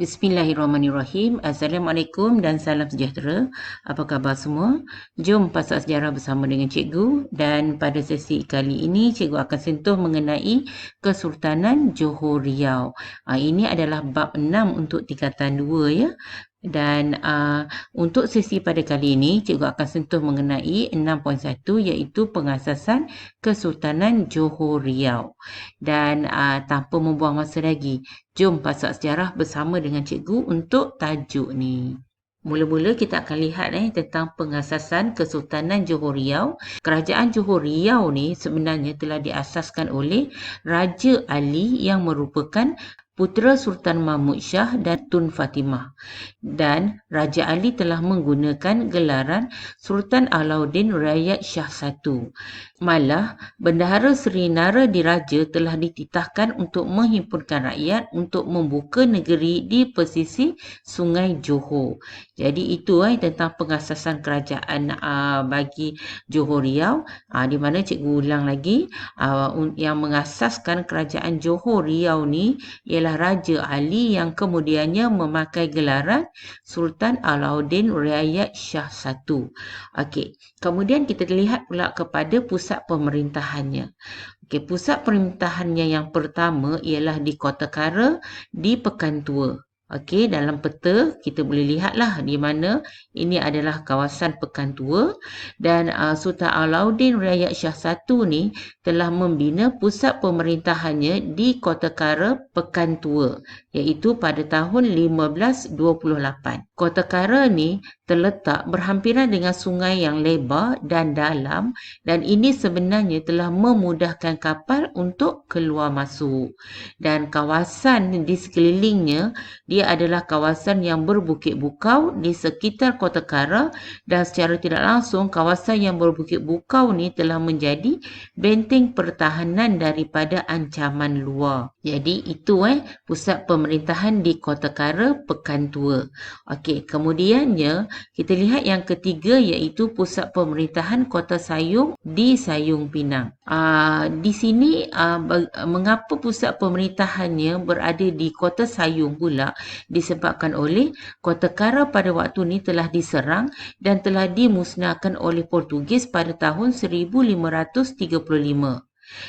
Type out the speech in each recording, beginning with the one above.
Bismillahirrahmanirrahim. Assalamualaikum dan salam sejahtera. Apa khabar semua? Jom pasak sejarah bersama dengan cikgu, dan pada sesi kali ini cikgu akan sentuh mengenai Kesultanan Johor Riau. Ini adalah bab 6 untuk tingkatan 2 ya. Dan untuk sesi pada kali ini cikgu akan sentuh mengenai 6.1 iaitu pengasasan Kesultanan Johor Riau. Dan tanpa membuang masa lagi, jom pasak sejarah bersama dengan cikgu untuk tajuk ni. Mula-mula kita akan lihat tentang pengasasan Kesultanan Johor Riau. Kerajaan Johor Riau ni sebenarnya telah diasaskan oleh Raja Ali yang merupakan putera Sultan Mahmud Shah dan Tun Fatimah. Dan Raja Ali telah menggunakan gelaran Sultan Alauddin Rakyat Shah I. Malah, Bendahara Seri Nara Diraja telah dititahkan untuk menghimpunkan rakyat untuk membuka negeri di pesisir Sungai Johor. Jadi itu tentang pengasasan kerajaan bagi Johor Riau, di mana cikgu ulang lagi, yang mengasaskan kerajaan Johor Riau ni ialah Raja Ali yang kemudiannya memakai gelaran Sultan Alauddin Rakyat Shah I. Okey, kemudian kita lihat pula kepada pusat pemerintahannya. Okey, pusat pemerintahannya yang pertama ialah di Kota Kara di Pekan Tua. Okey, dalam peta kita boleh lihatlah di mana ini adalah kawasan Pekan Tua, dan Sultan Alauddin Rakyat Shah I ni telah membina pusat pemerintahannya di Kota Kara Pekan Tua, iaitu pada tahun 1528. Kota Kara ni terletak berhampiran dengan sungai yang lebar dan dalam, dan ini sebenarnya telah memudahkan kapal untuk keluar masuk. Dan kawasan di sekelilingnya dia adalah kawasan yang berbukit bukau di sekitar Kota Kara, dan secara tidak langsung kawasan yang berbukit bukau ni telah menjadi benteng pertahanan daripada ancaman luar. Jadi itu pusat pemerintahan di Kota Kara Pekan Tua. Okey, kemudiannya kita lihat yang ketiga iaitu pusat pemerintahan Kota Sayung di Sayung Pinang. Di sini mengapa pusat pemerintahannya berada di Kota Sayung pula, disebabkan oleh Kota Kara pada waktu ni telah diserang dan telah dimusnahkan oleh Portugis pada tahun 1535.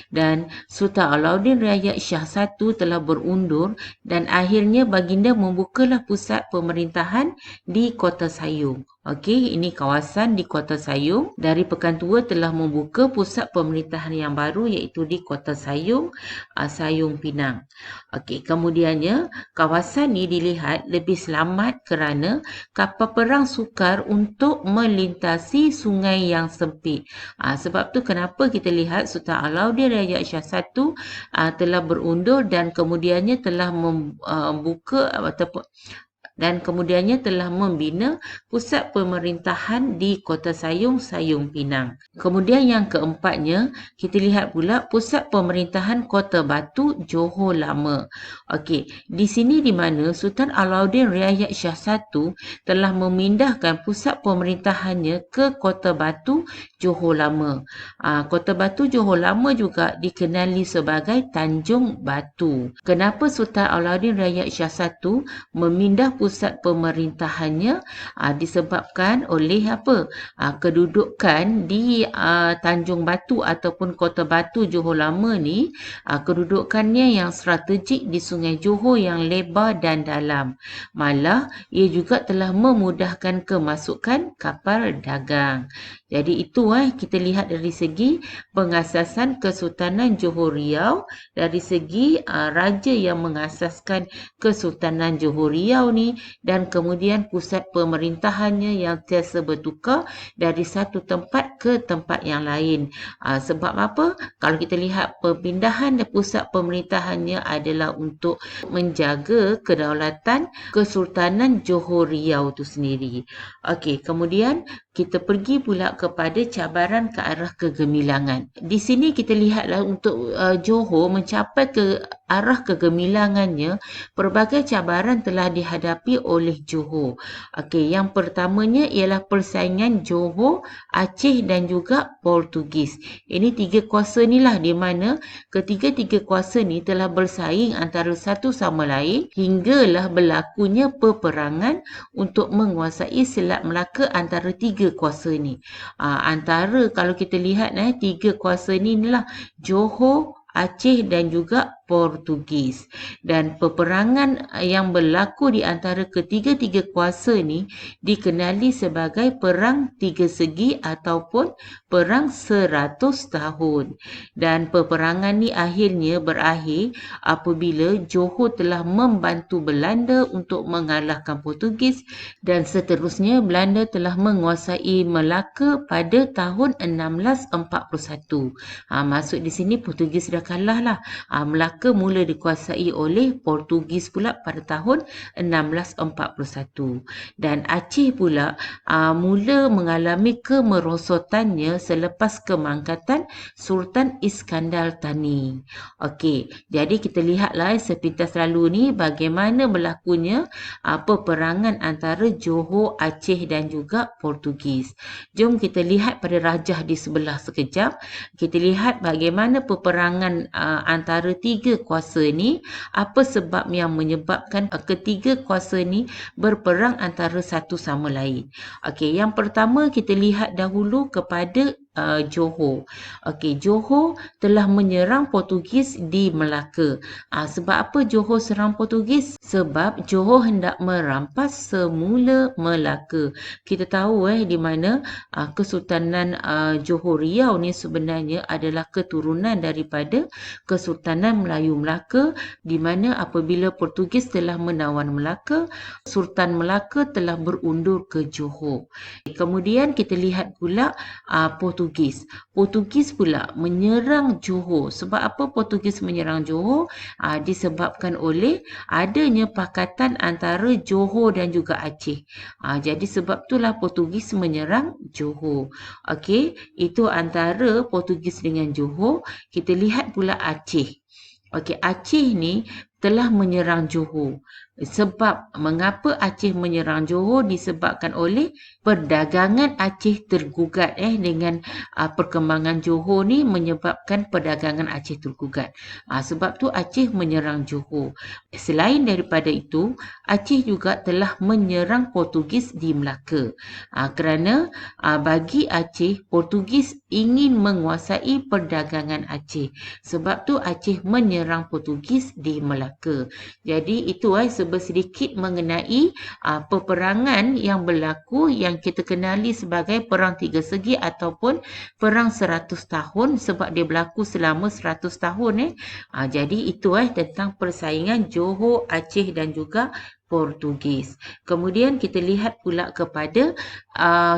Dan Sultan Alauddin Rakyat Shah I telah berundur, dan akhirnya baginda membukalah pusat pemerintahan di Kota Sayung. Okey, ini kawasan di Kota Sayung. Dari Pekan Tua telah membuka pusat pemerintahan yang baru iaitu di Kota Sayung, Sayung Pinang. Okey, kemudiannya kawasan ni dilihat lebih selamat kerana kapal perang sukar untuk melintasi sungai yang sempit. Sebab tu kenapa kita lihat Sultan Alauddin Rakyat Shah I telah berundur dan kemudiannya telah membuka ataupun dan kemudiannya telah membina pusat pemerintahan di Kota Sayung, Sayung Pinang. Kemudian yang keempatnya, kita lihat pula pusat pemerintahan Kota Batu, Johor Lama. Okey, di sini di mana Sultan Alauddin Rakyat Shah I telah memindahkan pusat pemerintahannya ke Kota Batu, Johor Lama. Kota Batu, Johor Lama juga dikenali sebagai Tanjung Batu. Kenapa Sultan Alauddin Rakyat Shah I memindah pusat pemerintahannya? Disebabkan oleh kedudukan di Tanjung Batu ataupun Kota Batu Johor Lama ni, kedudukannya yang strategik di Sungai Johor yang lebar dan dalam. Malah ia juga telah memudahkan kemasukan kapal dagang. Jadi itu kita lihat dari segi pengasasan Kesultanan Johor Riau, dari segi raja yang mengasaskan Kesultanan Johor Riau ni, dan kemudian pusat pemerintahannya yang tiasa bertukar dari satu tempat ke tempat yang lain. Sebab apa? Kalau kita lihat perpindahan pusat pemerintahannya adalah untuk menjaga kedaulatan Kesultanan Johor Riau itu sendiri. Okey, kemudian kita pergi pula kepada cabaran ke arah kegemilangan. Di sini kita lihatlah untuk Johor mencapai ke arah kegemilangannya, pelbagai cabaran telah dihadapi oleh Johor. Okey, yang pertamanya ialah persaingan Johor, Aceh dan dan juga Portugis. Ini tiga kuasa ni lah di mana ketiga-tiga kuasa ni telah bersaing antara satu sama lain hinggalah berlakunya peperangan untuk menguasai Selat Melaka antara tiga kuasa ni. Antara kalau kita lihat tiga kuasa ni inilah Johor, Aceh dan juga Portugis. Dan peperangan yang berlaku di antara ketiga-tiga kuasa ni dikenali sebagai Perang Tiga Segi ataupun Perang 100 Tahun. Dan peperangan ni akhirnya berakhir apabila Johor telah membantu Belanda untuk mengalahkan Portugis dan seterusnya Belanda telah menguasai Melaka pada tahun 1641. Maksud di sini Portugis dah kalah lah. Melaka mula dikuasai oleh Portugis pula pada tahun 1641. Dan Aceh pula mula mengalami kemerosotannya selepas kemangkatan Sultan Iskandar Thani. Okey, jadi kita lihatlah sepintas lalu ni bagaimana berlakunya peperangan antara Johor, Aceh dan juga Portugis. Jom kita lihat pada rajah di sebelah sekejap. Kita lihat bagaimana peperangan antara tiga kuasa ni, apa sebab yang menyebabkan ketiga kuasa ni berperang antara satu sama lain. Okey, yang pertama kita lihat dahulu kepada Johor. Okey, Johor telah menyerang Portugis di Melaka. Sebab apa Johor serang Portugis? Sebab Johor hendak merampas semula Melaka. Kita tahu di mana Kesultanan Johor Riau ni sebenarnya adalah keturunan daripada Kesultanan Melayu Melaka, di mana apabila Portugis telah menawan Melaka, Sultan Melaka telah berundur ke Johor. Kemudian kita lihat pula Portugis. Portugis pula menyerang Johor. Sebab apa Portugis menyerang Johor? Disebabkan oleh adanya pakatan antara Johor dan juga Aceh. Jadi sebab itulah Portugis menyerang Johor. Okey, itu antara Portugis dengan Johor. Kita lihat pula Aceh. Okey, Aceh ni telah menyerang Johor. Sebab mengapa Aceh menyerang Johor disebabkan oleh perdagangan Aceh tergugat dengan perkembangan Johor ni menyebabkan perdagangan Aceh tergugat. Sebab tu Aceh menyerang Johor. Selain daripada itu, Aceh juga telah menyerang Portugis di Melaka. Kerana bagi Aceh, Portugis ingin menguasai perdagangan Aceh. Sebab tu Aceh menyerang Portugis di Melaka. Jadi itu sedikit mengenai peperangan yang berlaku yang kita kenali sebagai Perang Tiga Segi ataupun Perang 100 Tahun sebab dia berlaku selama 100 tahun. Jadi itu tentang persaingan Johor, Aceh dan juga Portugis. Kemudian kita lihat pula kepada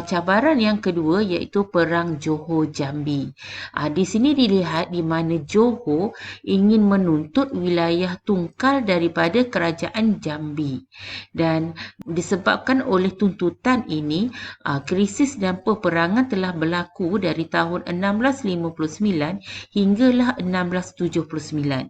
cabaran yang kedua iaitu Perang Johor Jambi. Di sini dilihat di mana Johor ingin menuntut wilayah tungkal daripada kerajaan Jambi. Dan disebabkan oleh tuntutan ini, krisis dan peperangan telah berlaku dari tahun 1659 hinggalah 1679.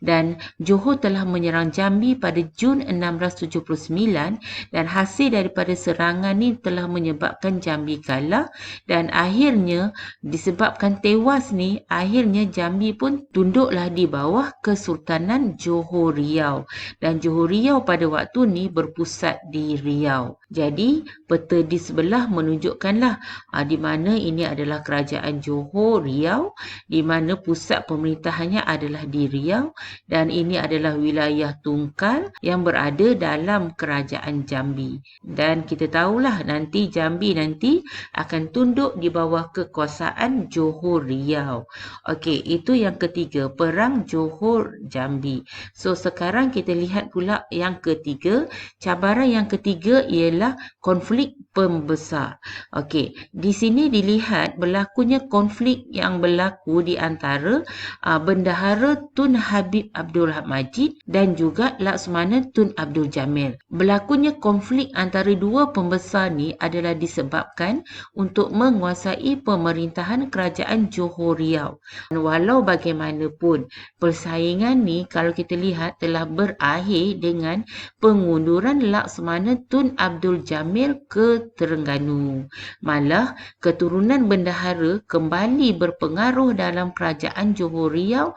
Dan Johor telah menyerang Jambi pada Jun 1679 dan hasil daripada serangan ini telah menyebabkan Jambi kalah dan akhirnya disebabkan tewas ni akhirnya Jambi pun tunduklah di bawah Kesultanan Johor Riau dan Johor Riau pada waktu ni berpusat di Riau. Jadi peta di sebelah menunjukkanlah di mana ini adalah kerajaan Johor Riau di mana pusat pemerintahannya adalah di Riau dan ini adalah wilayah tungkal yang berada dalam kerajaan Jambi. Dan kita tahulah nanti Jambi nanti akan tunduk di bawah kekuasaan Johor Riau. Okey, itu yang ketiga, Perang Johor Jambi. So sekarang kita lihat pula yang ketiga. Cabaran yang ketiga ialah konflik pembesar. Okey, di sini dilihat berlakunya konflik yang berlaku di antara Bendahara Tun Habib Abdul Majid dan juga Laksamana Tun Abdul Jamil. Berlakunya konflik antara dua pembesar ni adalah disebabkan untuk menguasai pemerintahan kerajaan Johor Riau. Walau bagaimanapun, persaingan ni kalau kita lihat telah berakhir dengan pengunduran Laksamana Tun Abdul Jamil ke Terengganu. Malah, keturunan bendahara kembali berpengaruh dalam kerajaan Johor Riau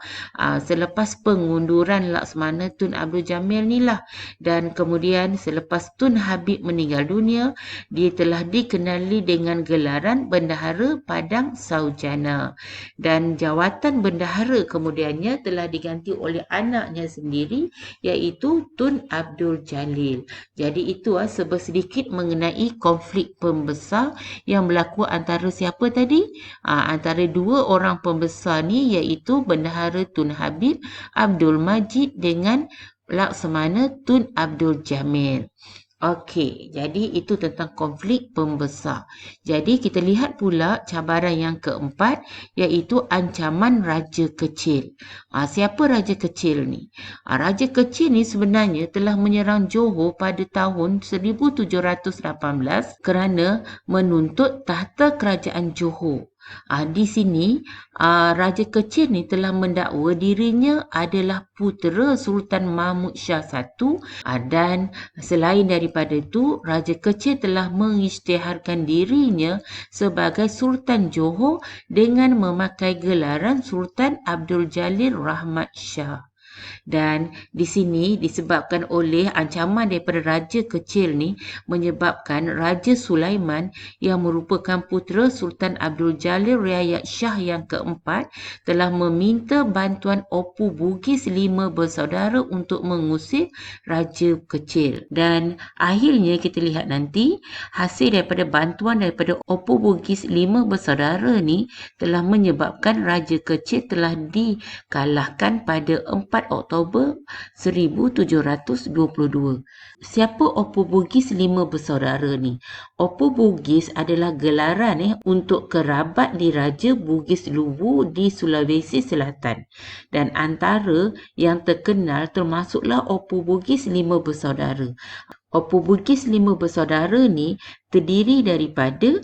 selepas pengunduran Laksamana Tun Abdul Jamil ni lah. Dan kemudian selepas Tun Habib meninggal dunia, dia telah dikenali dengan gelaran Bendahara Padang Saujana. Dan jawatan bendahara kemudiannya telah diganti oleh anaknya sendiri, iaitu Tun Abdul Jalil. Jadi itu sedikit mengenai konflik pembesar yang berlaku antara siapa tadi? Antara dua orang pembesar ni, iaitu Bendahara Tun Habib Abdul Majid dengan Laksamana Tun Abdul Jamil. Okey, jadi itu tentang konflik pembesar. Jadi kita lihat pula cabaran yang keempat, iaitu ancaman Raja Kecil. Siapa Raja Kecil ni? Raja Kecil ni sebenarnya telah menyerang Johor pada tahun 1718 kerana menuntut tahta kerajaan Johor. Di sini Raja Kecil ni telah mendakwa dirinya adalah putera Sultan Mahmud Shah I, dan selain daripada itu, Raja Kecil telah mengisytiharkan dirinya sebagai Sultan Johor dengan memakai gelaran Sultan Abdul Jalil Rahmat Shah. Dan di sini disebabkan oleh ancaman daripada Raja Kecil ni, menyebabkan Raja Sulaiman yang merupakan putera Sultan Abdul Jalil Riayat Shah yang keempat telah meminta bantuan Opu Bugis 5 bersaudara untuk mengusir Raja Kecil. Dan akhirnya kita lihat nanti hasil daripada bantuan daripada Opu Bugis 5 bersaudara ni telah menyebabkan Raja Kecil telah dikalahkan pada 4 Oktober 1722. Siapa Opu Bugis 5 bersaudara ni? Opu Bugis adalah gelaran untuk kerabat diraja Bugis Luwu di Sulawesi Selatan. Dan antara yang terkenal termasuklah Opu Bugis 5 bersaudara. Opu Bugis 5 bersaudara ni terdiri daripada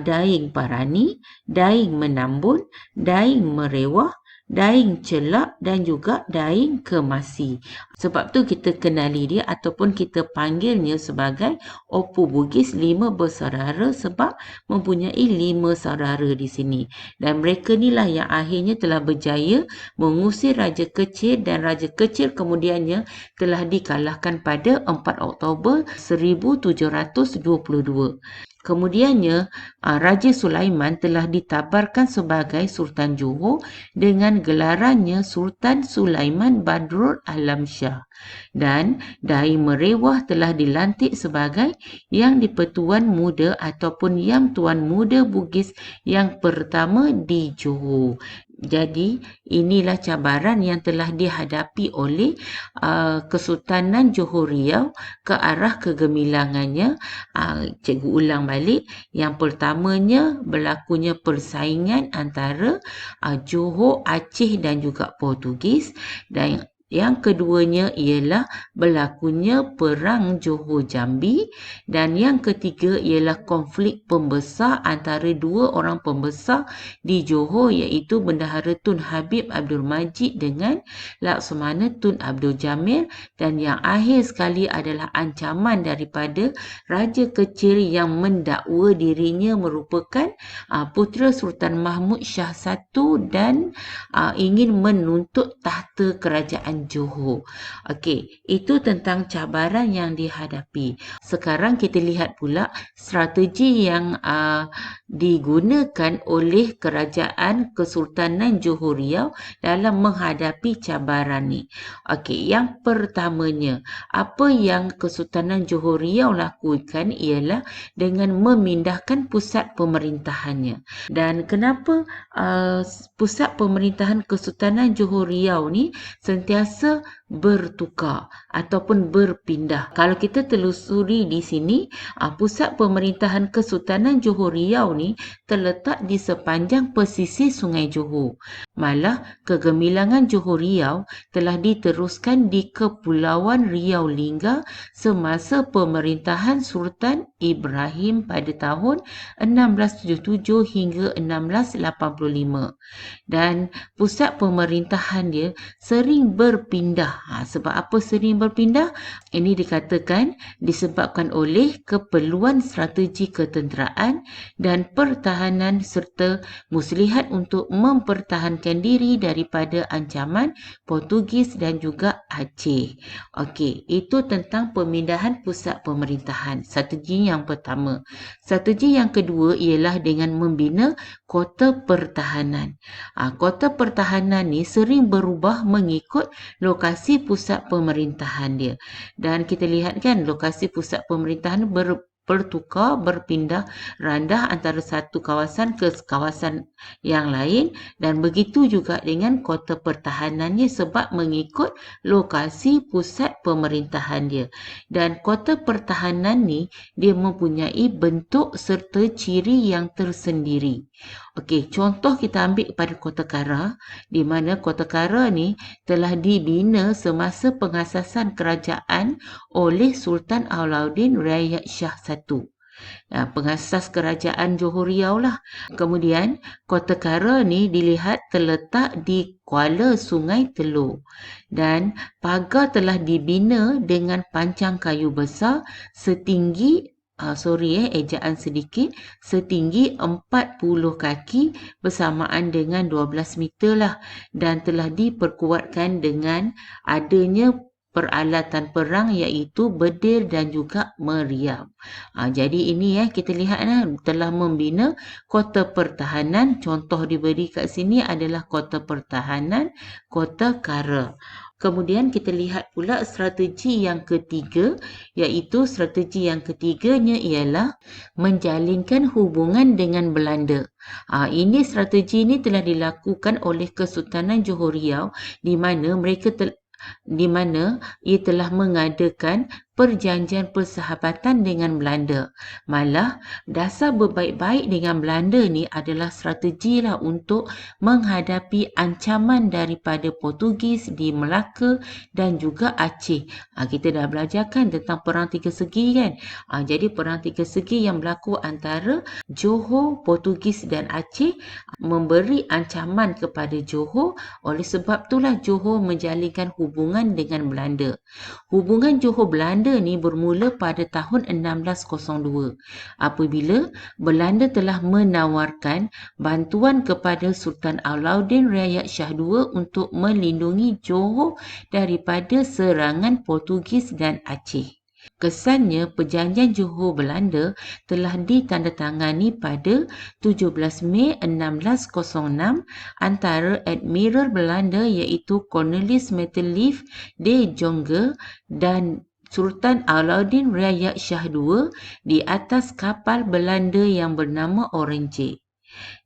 Daing Parani, Daing Menambun, Daing Merewah, Daing Celak dan juga Daing Kemasi. Sebab tu kita kenali dia ataupun kita panggilnya sebagai Opu Bugis 5 bersaudara sebab mempunyai 5 saudara di sini. Dan mereka inilah yang akhirnya telah berjaya mengusir Raja Kecil, dan Raja Kecil kemudiannya telah dikalahkan pada 4 Oktober 1722. Kemudiannya, Raja Sulaiman telah ditabarkan sebagai Sultan Johor dengan gelarannya Sultan Sulaiman Badrul Alam Shah. Dan Daing Merewah telah dilantik sebagai Yang di-Pertuan Muda ataupun Yang Tuan Muda Bugis yang pertama di Johor. Jadi inilah cabaran yang telah dihadapi oleh Kesultanan Johor Riau ke arah kegemilangannya. Cikgu ulang balik. Yang pertamanya berlakunya persaingan antara Johor, Aceh dan juga Portugis. Dan yang keduanya ialah berlakunya Perang Johor Jambi, dan yang ketiga ialah konflik pembesar antara dua orang pembesar di Johor, iaitu Bendahara Tun Habib Abdul Majid dengan Laksamana Tun Abdul Jamil, dan yang akhir sekali adalah ancaman daripada Raja Kecil yang mendakwa dirinya merupakan putera Sultan Mahmud Shah I dan ingin menuntut tahta kerajaan Johor. Okey, itu tentang cabaran yang dihadapi. Sekarang kita lihat pula strategi yang digunakan oleh kerajaan Kesultanan Johor Riau dalam menghadapi cabaran ni. Okey, yang pertamanya, apa yang Kesultanan Johor Riau lakukan ialah dengan memindahkan pusat pemerintahannya. Dan kenapa pusat pemerintahan Kesultanan Johor Riau ni sentiasa bertukar ataupun berpindah? Kalau kita telusuri di sini, pusat pemerintahan Kesultanan Johor Riau ni terletak di sepanjang pesisir Sungai Johor. Malah kegemilangan Johor Riau telah diteruskan di Kepulauan Riau Lingga semasa pemerintahan Sultan Ibrahim pada tahun 1677 hingga 1685. Dan pusat pemerintahan dia sering berpindah. Sebab apa sering berpindah? Ini dikatakan disebabkan oleh keperluan strategi ketenteraan dan pertahanan serta muslihat untuk mempertahankan diri daripada ancaman Portugis dan juga Aceh. Okey, itu tentang pemindahan pusat pemerintahan. Strategi yang pertama. Strategi yang kedua ialah dengan membina kota pertahanan. Kota pertahanan ni sering berubah mengikut lokasi pusat pemerintahan dia. Dan kita lihat kan lokasi pusat pemerintahan bertukar, berpindah randah antara satu kawasan ke kawasan yang lain, dan begitu juga dengan kota pertahanannya sebab mengikut lokasi pusat pemerintahan dia. Dan kota pertahanan ni dia mempunyai bentuk serta ciri yang tersendiri. Okey, contoh kita ambil pada Kota Kara, di mana Kota Kara ni telah dibina semasa pengasasan kerajaan oleh Sultan Alauddin Riayat Shah I. Pengasas kerajaan Johor Riau lah. Kemudian, Kota Kara ni dilihat terletak di kuala Sungai Teluk. Dan pagar telah dibina dengan pancang kayu besar setinggi ejaan sedikit, setinggi 40 kaki bersamaan dengan 12 meter lah, dan telah diperkuatkan dengan adanya peralatan perang iaitu bedir dan juga meriam. Jadi ini kita lihat telah membina kota pertahanan. Contoh diberi kat sini adalah kota pertahanan Kota Kara. Kemudian kita lihat pula strategi yang ketiga, iaitu strategi yang ketiganya ialah menjalinkan hubungan dengan Belanda. Ini strategi ini telah dilakukan oleh Kesultanan Johor Riau di mana ia telah mengadakan perjanjian persahabatan dengan Belanda. Malah dasar berbaik-baik dengan Belanda ni adalah strategi lah untuk menghadapi ancaman daripada Portugis di Melaka dan juga Aceh. Kita dah belajarkan tentang perang tiga segi kan. Jadi perang tiga segi yang berlaku antara Johor, Portugis dan Aceh memberi ancaman kepada Johor. Oleh sebab itulah Johor menjalinkan hubungan dengan Belanda. Hubungan Johor-Belanda ni bermula pada tahun 1602 apabila Belanda telah menawarkan bantuan kepada Sultan Alauddin Riayat Shah II untuk melindungi Johor daripada serangan Portugis dan Aceh. Kesannya, perjanjian Johor-Belanda telah ditandatangani pada 17 Mei 1606 antara Admiral Belanda iaitu Cornelis Metelief de Jonge dan Sultan Alauddin Riayat Shah II di atas kapal Belanda yang bernama Orange.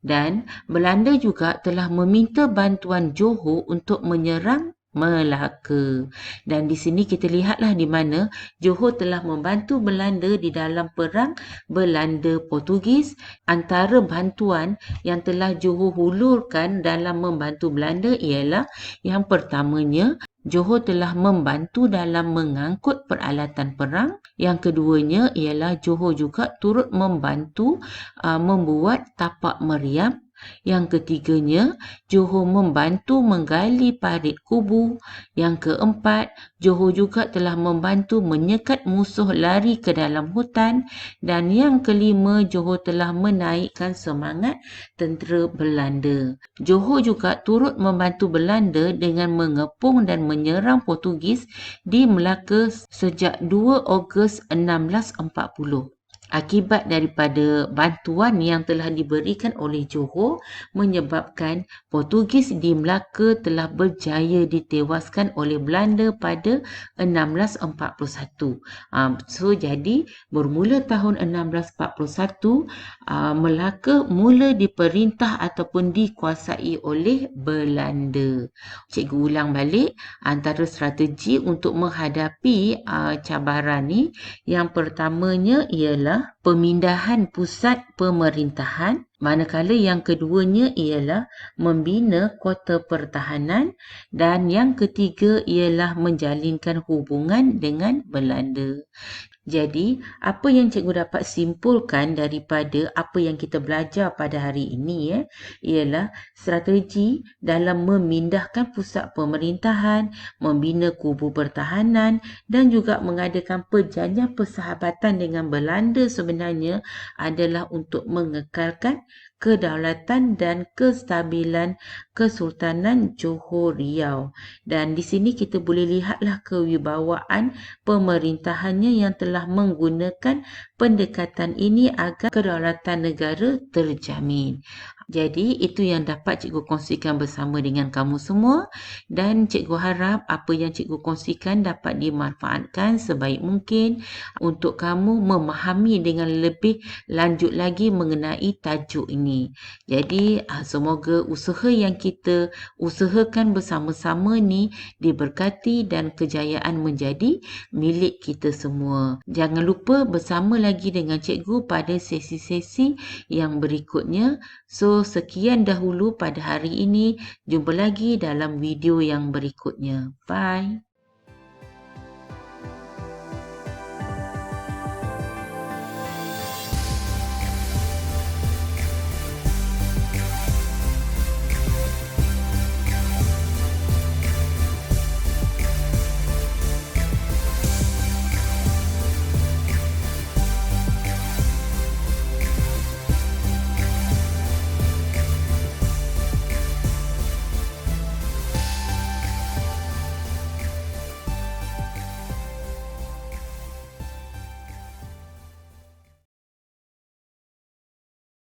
Dan Belanda juga telah meminta bantuan Johor untuk menyerang Melaka. Dan di sini kita lihatlah di mana Johor telah membantu Belanda di dalam perang Belanda Portugis. Antara bantuan yang telah Johor hulurkan dalam membantu Belanda ialah yang pertamanya, Johor telah membantu dalam mengangkut peralatan perang. Yang keduanya ialah Johor juga turut membantu membuat tapak meriam. Yang ketiganya, Johor membantu menggali parit kubu. Yang keempat, Johor juga telah membantu menyekat musuh lari ke dalam hutan. Dan yang kelima, Johor telah menaikkan semangat tentera Belanda. Johor juga turut membantu Belanda dengan mengepung dan menyerang Portugis di Melaka sejak 2 Ogos 1640. Akibat daripada bantuan yang telah diberikan oleh Johor menyebabkan Portugis di Melaka telah berjaya ditewaskan oleh Belanda pada 1641. Jadi bermula tahun 1641, Melaka mula diperintah ataupun dikuasai oleh Belanda. Cikgu ulang balik antara strategi untuk menghadapi cabaran ni. Yang pertamanya ialah pemindahan pusat pemerintahan. Manakala yang keduanya ialah membina kota pertahanan dan yang ketiga ialah menjalinkan hubungan dengan Belanda. Jadi, apa yang cikgu dapat simpulkan daripada apa yang kita belajar pada hari ini ialah strategi dalam memindahkan pusat pemerintahan, membina kubu pertahanan dan juga mengadakan perjanjian persahabatan dengan Belanda sebenarnya adalah untuk mengekalkan kedaulatan dan kestabilan Kesultanan Johor Riau. Dan di sini kita boleh lihatlah kewibawaan pemerintahannya yang telah menggunakan pendekatan ini agar kedaulatan negara terjamin. Jadi itu yang dapat cikgu kongsikan bersama dengan kamu semua dan cikgu harap apa yang cikgu kongsikan dapat dimanfaatkan sebaik mungkin untuk kamu memahami dengan lebih lanjut lagi mengenai tajuk ini. Jadi semoga usaha yang kita usahakan bersama-sama ni diberkati dan kejayaan menjadi milik kita semua. Jangan lupa bersama lagi dengan cikgu pada sesi-sesi yang berikutnya. So, sekian dahulu pada hari ini. Jumpa lagi dalam video yang berikutnya. Bye.